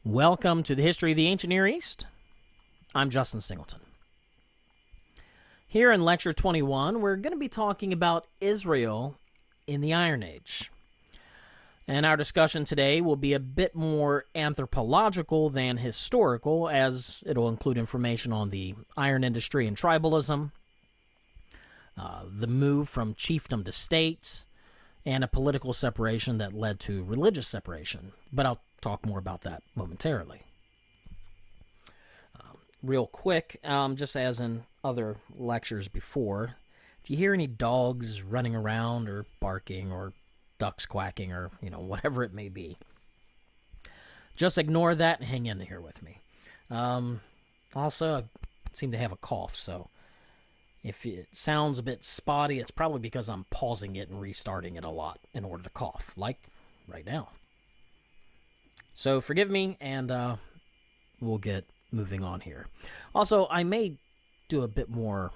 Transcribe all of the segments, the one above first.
Welcome to the History of the Ancient Near East. I'm Justin Singleton. Here in Lecture 21, we're going to be talking about Israel in the Iron Age. And our discussion today will be a bit more anthropological than historical, as it'll include information on the iron industry and tribalism, the move from chiefdom to state, and a political separation that led to religious separation. But I'll talk more about that momentarily. Real quick, just as in other lectures before, if you hear any dogs running around or barking or ducks quacking or, whatever it may be, just ignore that and hang in here with me. Also, I seem to have a cough, so if it sounds a bit spotty, it's probably because I'm pausing it and restarting it a lot in order to cough, like right now. So forgive me, and we'll get moving on here. Also, I may do a bit more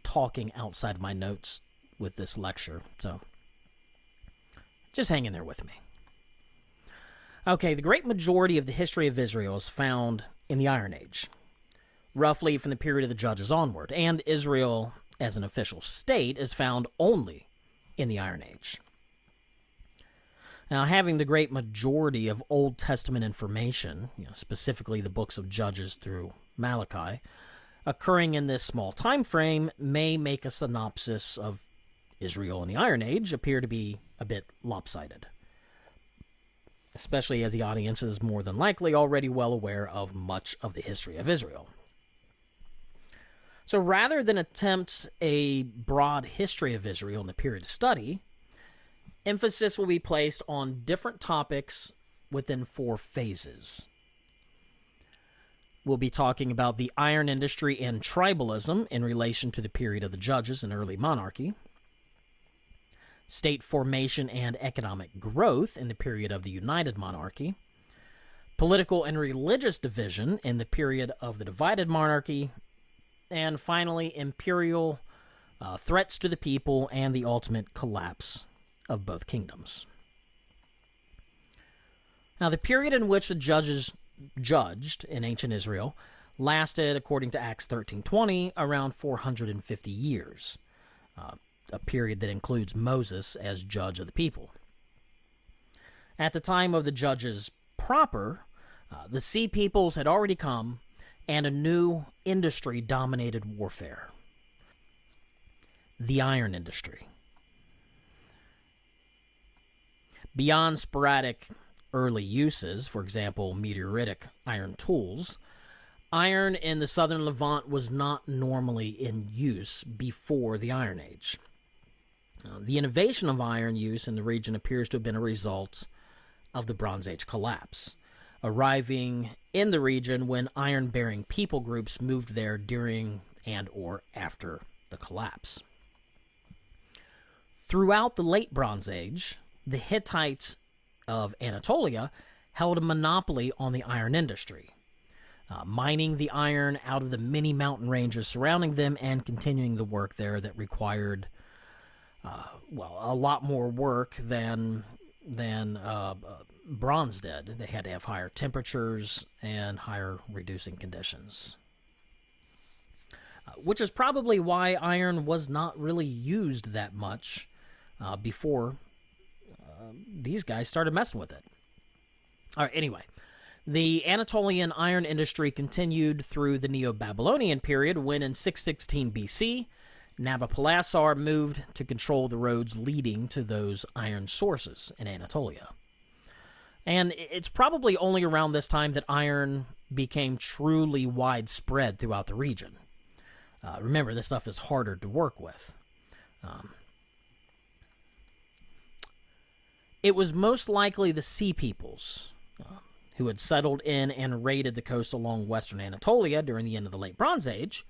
talking outside my notes with this lecture, so just hang in there with me. Okay, the great majority of the history of Israel is found in the Iron Age, roughly from the period of the Judges onward, and Israel as an official state is found only in the Iron Age. Now, having the great majority of Old Testament information, specifically the books of Judges through Malachi, occurring in this small time frame may make a synopsis of Israel in the Iron Age appear to be a bit lopsided, especially as the audience is more than likely already well aware of much of the history of Israel. So rather than attempt a broad history of Israel in the period of study, emphasis will be placed on different topics within 4 phases. We'll be talking about the iron industry and tribalism in relation to the period of the Judges and early monarchy, state formation and economic growth in the period of the United Monarchy, political and religious division in the period of the divided monarchy, and finally, imperial threats to the people and the ultimate collapse of both kingdoms. Now, the period in which the judges judged in ancient Israel lasted, according to Acts 13:20, around 450 years, a period that includes Moses as judge of the people. At the time of the judges proper, the sea peoples had already come, and a new industry dominated warfare: the iron industry. Beyond sporadic early uses, for example, meteoritic iron tools, iron in the southern Levant was not normally in use before the Iron Age. The innovation of iron use in the region appears to have been a result of the Bronze Age collapse, arriving in the region when iron-bearing people groups moved there during and or after the collapse. Throughout the late Bronze Age, the Hittites of Anatolia held a monopoly on the iron industry, mining the iron out of the many mountain ranges surrounding them and continuing the work there that required, a lot more work than bronze did. They had to have higher temperatures and higher reducing conditions, which is probably why iron was not really used that much before these guys started messing with it. All right, anyway, the Anatolian iron industry continued through the Neo-Babylonian period when in 616 BC, Nabopolassar moved to control the roads leading to those iron sources in Anatolia. And it's probably only around this time that iron became truly widespread throughout the region. Remember, this stuff is harder to work with. It was most likely the Sea Peoples who had settled in and raided the coast along western Anatolia during the end of the Late Bronze Age,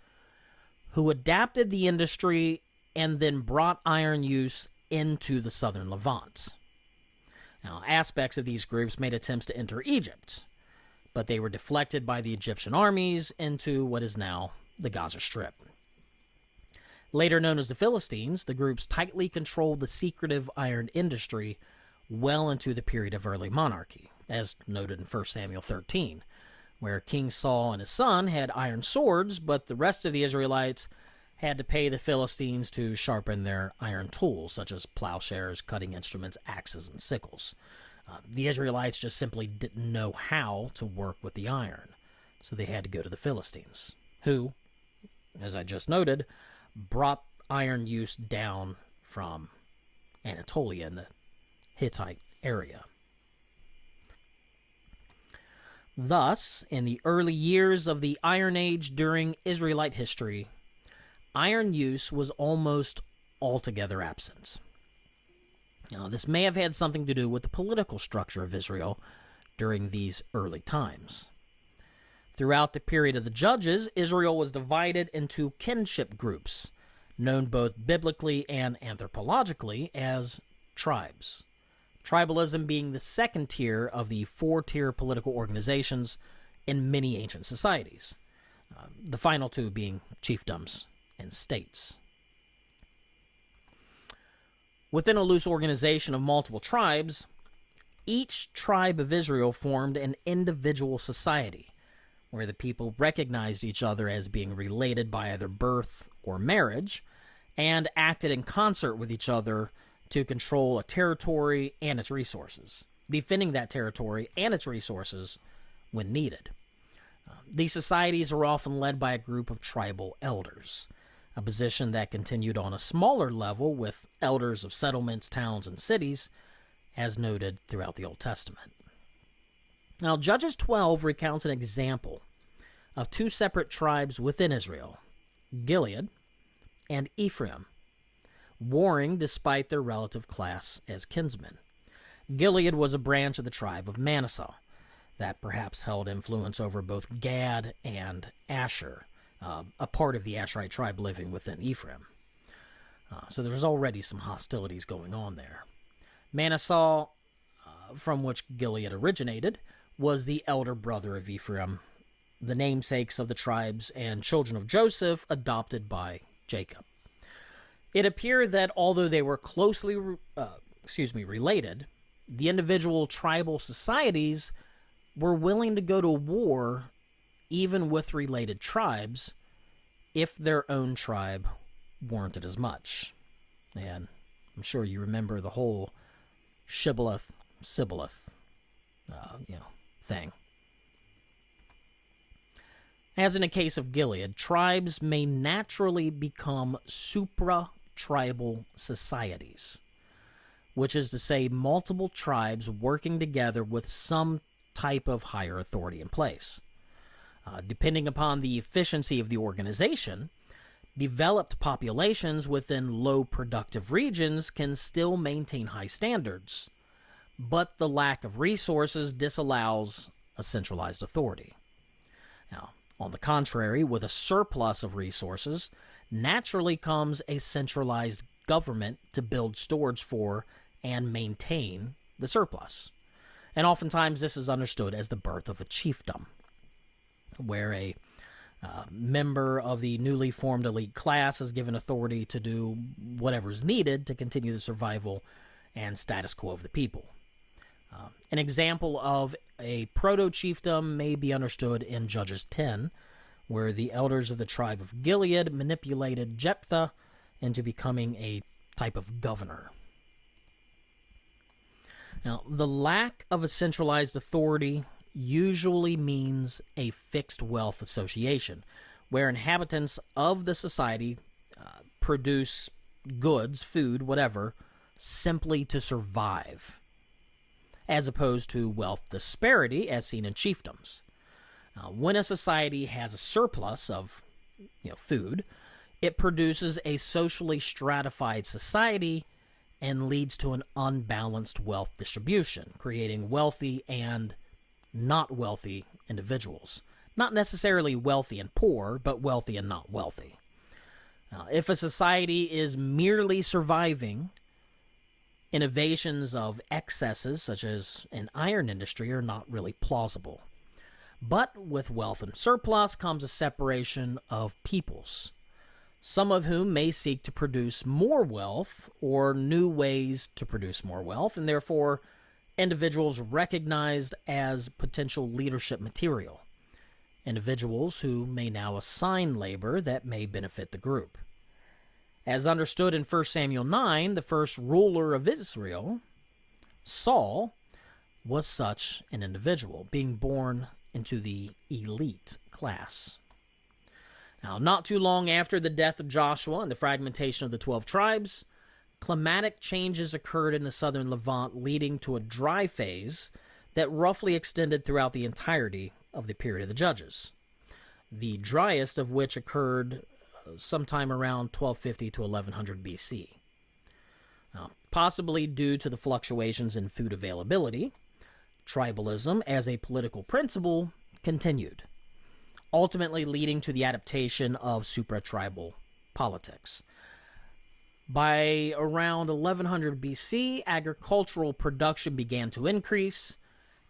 who adapted the industry and then brought iron use into the southern Levant. Now, aspects of these groups made attempts to enter Egypt, but they were deflected by the Egyptian armies into what is now the Gaza Strip. Later known as the Philistines, the groups tightly controlled the secretive iron industry well into the period of early monarchy, as noted in 1 Samuel 13, where King Saul and his son had iron swords, but the rest of the Israelites had to pay the Philistines to sharpen their iron tools, such as plowshares, cutting instruments, axes, and sickles. The Israelites just simply didn't know how to work with the iron, so they had to go to the Philistines, who, as I just noted, brought iron use down from Anatolia in the Hittite area. Thus, in the early years of the Iron Age during Israelite history, iron use was almost altogether absent. Now, this may have had something to do with the political structure of Israel during these early times. Throughout the period of the Judges, Israel was divided into kinship groups, known both biblically and anthropologically as tribes. Tribalism being the second tier of the four-tier political organizations in many ancient societies, the final two being chiefdoms and states. Within a loose organization of multiple tribes, each tribe of Israel formed an individual society, where the people recognized each other as being related by either birth or marriage, and acted in concert with each other to control a territory and its resources, defending that territory and its resources when needed. These societies are often led by a group of tribal elders, a position that continued on a smaller level with elders of settlements, towns, and cities, as noted throughout the Old Testament. Now, Judges 12 recounts an example of two separate tribes within Israel, Gilead and Ephraim, warring despite their relative class as kinsmen. Gilead was a branch of the tribe of Manasseh that perhaps held influence over both Gad and Asher, a part of the Asherite tribe living within Ephraim. So there was already some hostilities going on there. Manasseh, from which Gilead originated, was the elder brother of Ephraim, the namesakes of the tribes and children of Joseph adopted by Jacob. It appeared that although they were closely related, the individual tribal societies were willing to go to war even with related tribes if their own tribe warranted as much. And I'm sure you remember the whole Shibboleth, Sibboleth, thing. As in the case of Gilead, tribes may naturally become supra-tribal societies, which is to say multiple tribes working together with some type of higher authority in place. Depending upon the efficiency of the organization, developed populations within low productive regions can still maintain high standards, but the lack of resources disallows a centralized authority. Now, on the contrary, with a surplus of resources, naturally comes a centralized government to build storage for and maintain the surplus. And oftentimes this is understood as the birth of a chiefdom, where a member of the newly formed elite class is given authority to do whatever is needed to continue the survival and status quo of the people. An example of a proto-chiefdom may be understood in Judges 10, where the elders of the tribe of Gilead manipulated Jephthah into becoming a type of governor. Now, the lack of a centralized authority usually means a fixed wealth association, where inhabitants of the society produce goods, food, whatever, simply to survive, as opposed to wealth disparity as seen in chiefdoms. When a society has a surplus of food, it produces a socially stratified society and leads to an unbalanced wealth distribution, creating wealthy and not wealthy individuals. Not necessarily wealthy and poor, but wealthy and not wealthy. If a society is merely surviving, innovations of excesses, such as an iron industry, are not really plausible. But with wealth and surplus comes a separation of peoples, some of whom may seek to produce more wealth or new ways to produce more wealth, and therefore individuals recognized as potential leadership material. individuals who may now assign labor that may benefit the group. As understood in 1 Samuel 9, the first ruler of Israel, Saul, was such an individual, being born into the elite class. Now, not too long after the death of Joshua and the fragmentation of the 12 tribes, climatic changes occurred in the southern Levant, leading to a dry phase that roughly extended throughout the entirety of the period of the Judges, the driest of which occurred sometime around 1250 to 1100 BC. Now, possibly due to the fluctuations in food availability, tribalism as a political principle continued, ultimately leading to the adaptation of supra-tribal politics. By around 1100 BC, agricultural production began to increase,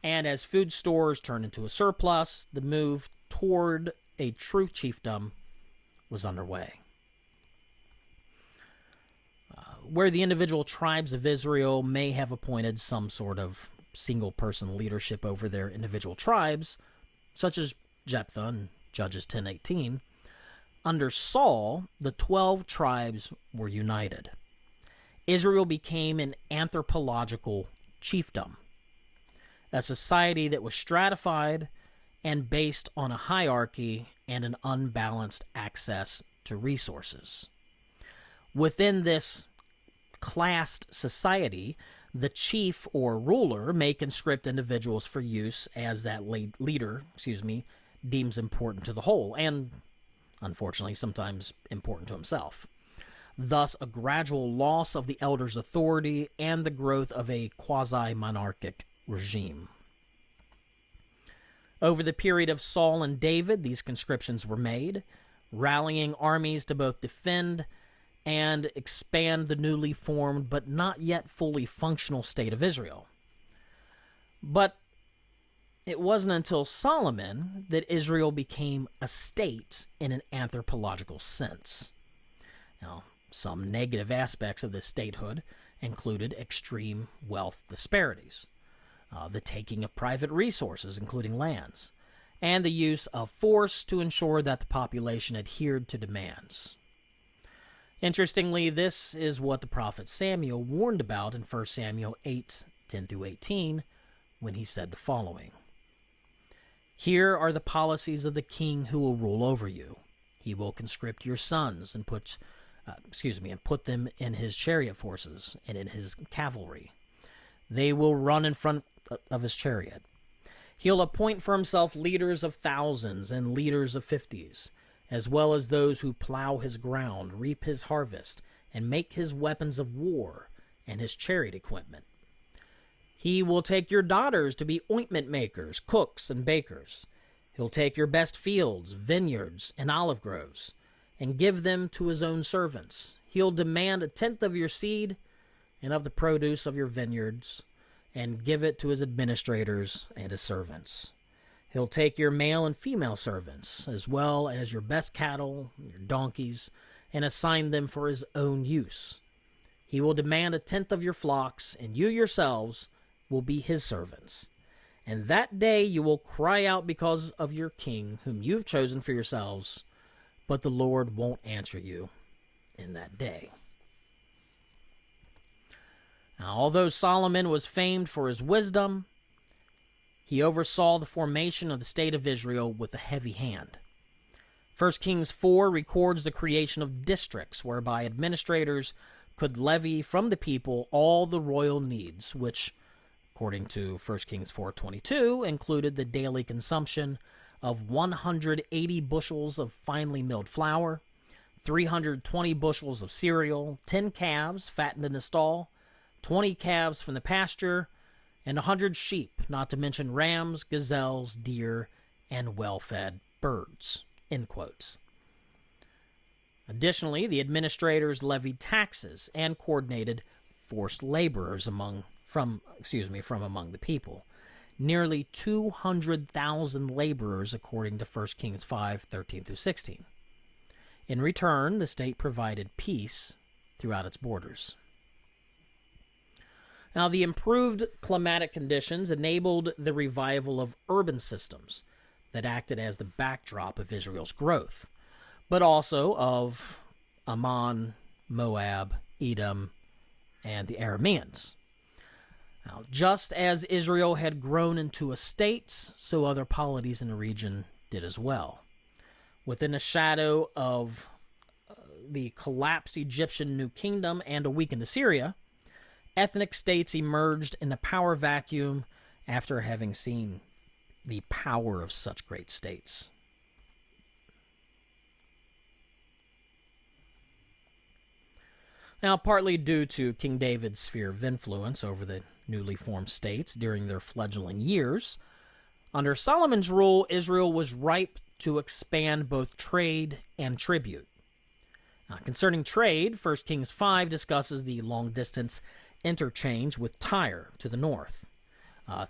and as food stores turned into a surplus, the move toward a true chiefdom was underway, where the individual tribes of Israel may have appointed some sort of single-person leadership over their individual tribes, such as Jephthah in Judges 10:18. Under Saul, the 12 tribes were united. Israel became an anthropological chiefdom, a society that was stratified and based on a hierarchy and an unbalanced access to resources. Within this classed society, the chief or ruler may conscript individuals for use as that leader deems important to the whole, and unfortunately sometimes important to himself. Thus, a gradual loss of the elders' authority and the growth of a quasi-monarchic regime. Over the period of Saul and David, these conscriptions were made, rallying armies to both defend and expand the newly formed but not yet fully functional state of Israel. But it wasn't until Solomon that Israel became a state in an anthropological sense. Now, some negative aspects of this statehood included extreme wealth disparities, the taking of private resources, including lands, and the use of force to ensure that the population adhered to demands. Interestingly, this is what the prophet Samuel warned about in 1 Samuel 8:10-18, when he said the following: "Here are the policies of the king who will rule over you. He will conscript your sons and put them in his chariot forces and in his cavalry. They will run in front of his chariot. He'll appoint for himself leaders of thousands and leaders of 50s, as well as those who plow his ground, reap his harvest, and make his weapons of war and his chariot equipment. He will take your daughters to be ointment makers, cooks, and bakers. He'll take your best fields, vineyards, and olive groves, and give them to his own servants. He'll demand 1/10 of your seed and of the produce of your vineyards, and give it to his administrators and his servants. He'll take your male and female servants, as well as your best cattle, your donkeys, and assign them for his own use. He will demand 1/10 of your flocks, and you yourselves will be his servants. And that day you will cry out because of your king, whom you've chosen for yourselves, but the Lord won't answer you in that day." Now, although Solomon was famed for his wisdom, he oversaw the formation of the state of Israel with a heavy hand. 1 Kings 4 records the creation of districts whereby administrators could levy from the people all the royal needs, which, according to 1 Kings 4:22, included the daily consumption of 180 bushels of finely milled flour, 320 bushels of cereal, 10 calves fattened in the stall, 20 calves from the pasture, and 100 sheep, not to mention rams, gazelles, deer, and well-fed birds. End quotes. Additionally, the administrators levied taxes and coordinated forced laborers from among the people. Nearly 200,000 laborers, according to 1 Kings 5:13-16. In return, the state provided peace throughout its borders. Now, the improved climatic conditions enabled the revival of urban systems that acted as the backdrop of Israel's growth, but also of Ammon, Moab, Edom, and the Arameans. Now, just as Israel had grown into a state, so other polities in the region did as well. Within the shadow of the collapsed Egyptian New Kingdom and a weakened Assyria, ethnic states emerged in the power vacuum after having seen the power of such great states. Now, partly due to King David's sphere of influence over the newly formed states during their fledgling years, under Solomon's rule, Israel was ripe to expand both trade and tribute. Concerning trade, 1 Kings 5 discusses the long-distance interchange with Tyre to the north,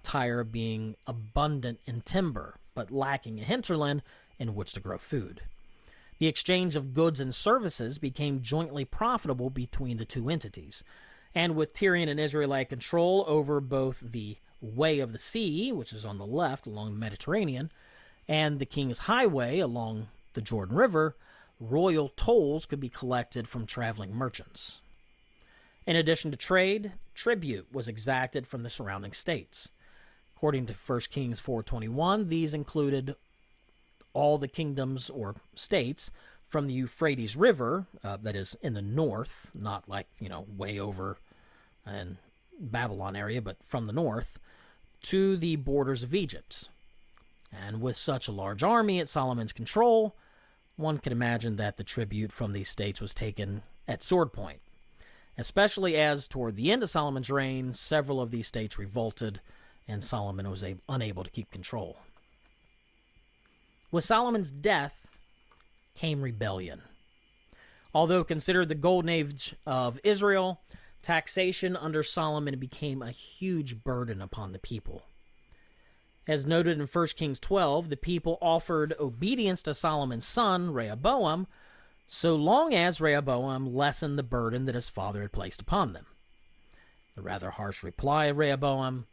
Tyre being abundant in timber, but lacking a hinterland in which to grow food. The exchange of goods and services became jointly profitable between the two entities, and with Tyrian and Israelite control over both the Way of the Sea, which is on the left along the Mediterranean, and the King's Highway along the Jordan River, royal tolls could be collected from traveling merchants. In addition to trade, tribute was exacted from the surrounding states. According to 1 Kings 4:21, these included all the kingdoms or states from the Euphrates River, that is in the north, not like, way over in Babylon area, but from the north, to the borders of Egypt. And with such a large army at Solomon's control, one can imagine that the tribute from these states was taken at sword point, especially as toward the end of Solomon's reign, several of these states revolted, and Solomon was unable to keep control. With Solomon's death came rebellion. Although considered the golden age of Israel, taxation under Solomon became a huge burden upon the people. As noted in 1 Kings 12, the people offered obedience to Solomon's son, Rehoboam, so long as Rehoboam lessened the burden that his father had placed upon them. The rather harsh reply of Rehoboam,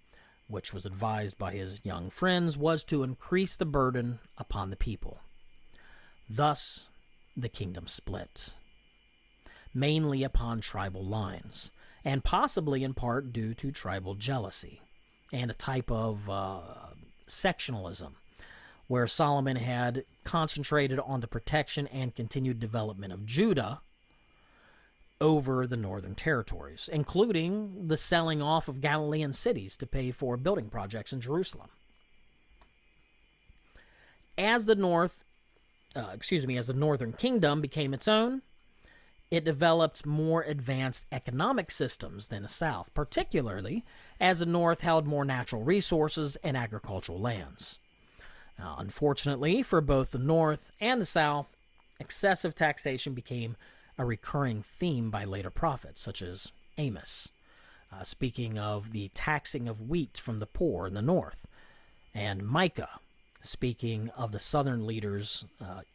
which was advised by his young friends, was to increase the burden upon the people. Thus, the kingdom split, mainly upon tribal lines, and possibly in part due to tribal jealousy and a type of sectionalism, where Solomon had concentrated on the protection and continued development of Judah over the northern territories, including the selling off of Galilean cities to pay for building projects in Jerusalem. As the northern kingdom became its own, it developed more advanced economic systems than the south, particularly as the north held more natural resources and agricultural lands. Now, unfortunately for both the north and the south, excessive taxation became a recurring theme by later prophets, such as Amos, speaking of the taxing of wheat from the poor in the north, and Micah, speaking of the southern leaders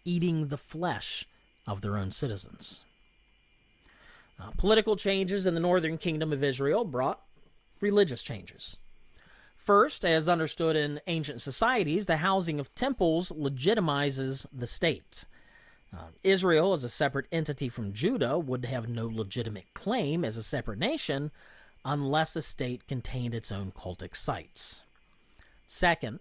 eating the flesh of their own citizens. Political changes in the northern kingdom of Israel brought religious changes. First, as understood in ancient societies, the housing of temples legitimizes the state. Israel, as a separate entity from Judah, would have no legitimate claim as a separate nation unless the state contained its own cultic sites. Second,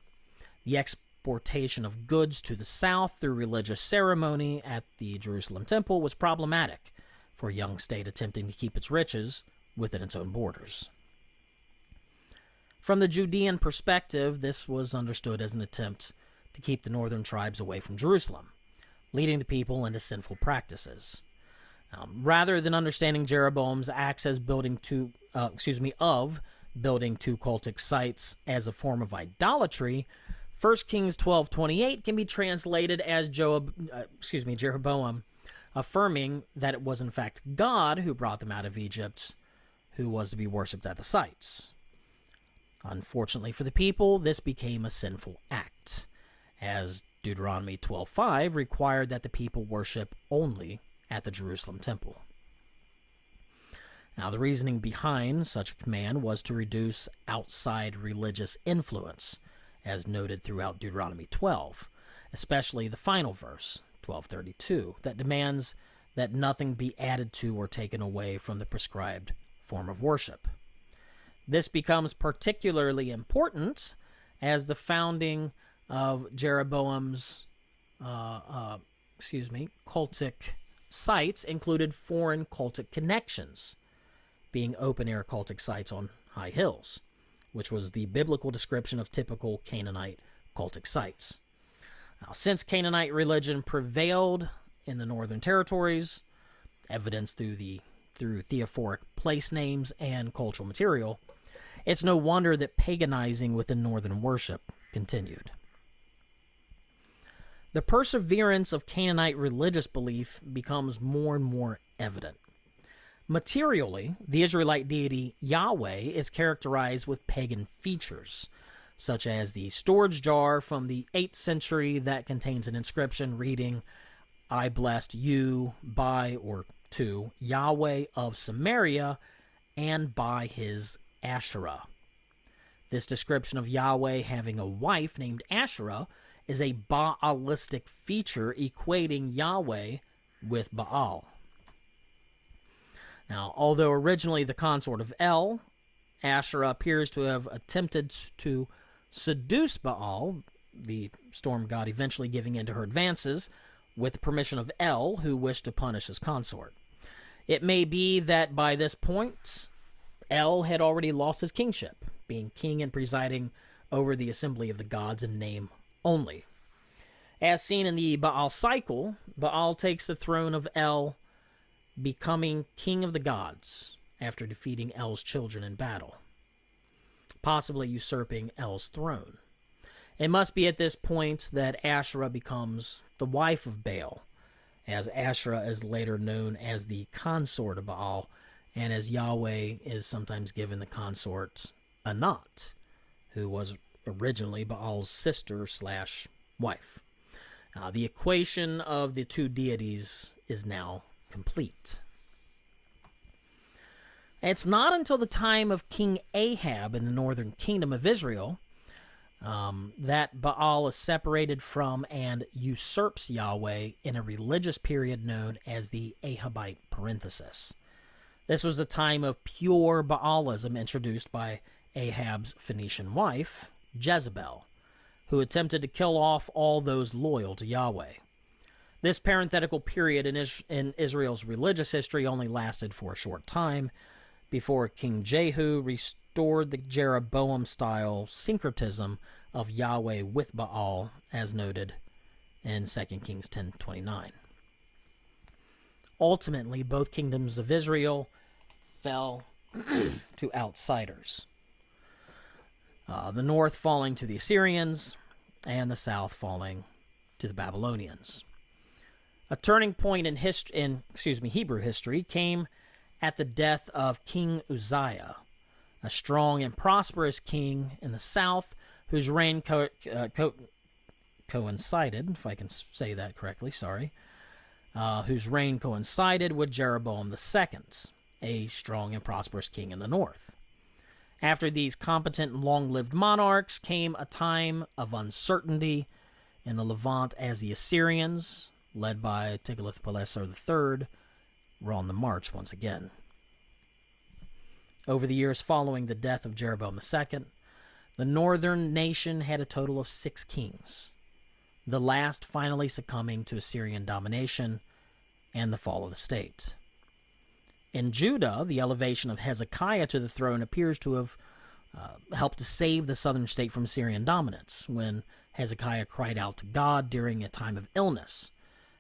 the exportation of goods to the south through religious ceremony at the Jerusalem temple was problematic for a young state attempting to keep its riches within its own borders. From the Judean perspective, this was understood as an attempt to keep the northern tribes away from Jerusalem, leading the people into sinful practices. Rather than understanding Jeroboam's acts as building two cultic sites as a form of idolatry, 1 Kings 12:28 can be translated as Jeroboam affirming that it was in fact God who brought them out of Egypt, who was to be worshipped at the sites. Unfortunately for the people, this became a sinful act, as Deuteronomy 12:5 required that the people worship only at the Jerusalem temple. Now, the reasoning behind such a command was to reduce outside religious influence as noted throughout Deuteronomy 12, especially the final verse, 12:32, that demands that nothing be added to or taken away from the prescribed form of worship. This becomes particularly important as the founding of Jeroboam's cultic sites included foreign cultic connections, being open-air cultic sites on high hills, which was the biblical description of typical Canaanite cultic sites. Now, since Canaanite religion prevailed in the northern territories, evidenced through theophoric place names and cultural material, it's no wonder that paganizing within northern worship continued. The perseverance of Canaanite religious belief becomes more and more evident. Materially, the Israelite deity Yahweh is characterized with pagan features, such as the storage jar from the 8th century that contains an inscription reading, "I blessed you by or to Yahweh of Samaria and by his Asherah." This description of Yahweh having a wife named Asherah is a Baalistic feature equating Yahweh with Baal. Now, although originally the consort of El, Asherah appears to have attempted to seduce Baal, the storm god eventually giving in to her advances, with the permission of El, who wished to punish his consort. It may be that by this point, El had already lost his kingship, being king and presiding over the assembly of the gods in name only. As seen in the Baal cycle, Baal takes the throne of El, becoming king of the gods after defeating El's children in battle, possibly usurping El's throne. It must be at this point that Asherah becomes the wife of Baal, as Asherah is later known as the consort of Baal, and as Yahweh is sometimes given the consort Anat, who was originally Baal's sister/wife. The equation of the two deities is now complete. It's not until the time of King Ahab in the northern kingdom of Israel that Baal is separated from and usurps Yahweh in a religious period known as the Ahabite parenthesis. This was a time of pure Baalism introduced by Ahab's Phoenician wife, Jezebel, who attempted to kill off all those loyal to Yahweh. This parenthetical period in Israel's religious history only lasted for a short time before King Jehu restored the Jeroboam-style syncretism of Yahweh with Baal, as noted in 2 Kings 10:29. Ultimately, both kingdoms of Israel fell to outsiders, the north falling to the Assyrians and the south falling to the Babylonians. A turning point in Hebrew history came at the death of King Uzziah, a strong and prosperous king in the south whose reign coincided, if I can say that correctly, whose reign coincided with Jeroboam II, a strong and prosperous king in the north. After these competent and long-lived monarchs came a time of uncertainty in the Levant as the Assyrians, led by Tiglath-Pileser III, were on the march once again. Over the years following the death of Jeroboam II, the northern nation had a total of 6 kings, the last finally succumbing to Assyrian domination and the fall of the state. In Judah, the elevation of Hezekiah to the throne appears to have helped to save the southern state from Syrian dominance, when Hezekiah cried out to God during a time of illness,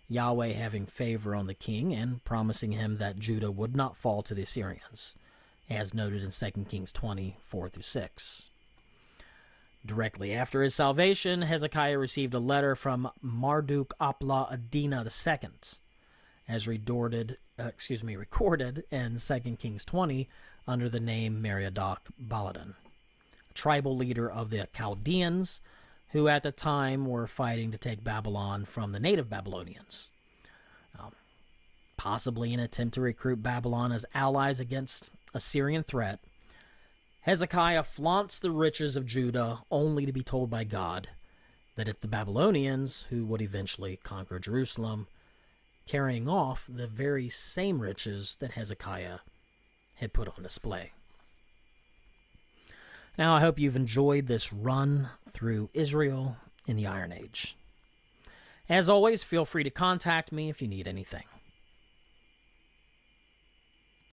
Yahweh having favor on the king and promising him that Judah would not fall to the Assyrians, as noted in 2 Kings 20:4-6. Directly after his salvation, Hezekiah received a letter from Marduk Apla Adina II, as recorded in 2 Kings 20 under the name Merodach Baladan, a tribal leader of the Chaldeans, who at the time were fighting to take Babylon from the native Babylonians, possibly in an attempt to recruit Babylon as allies against Assyrian threat. Hezekiah flaunts the riches of Judah only to be told by God that it's the Babylonians who would eventually conquer Jerusalem, carrying off the very same riches that Hezekiah had put on display. Now, I hope you've enjoyed this run through Israel in the Iron Age. As always, feel free to contact me if you need anything.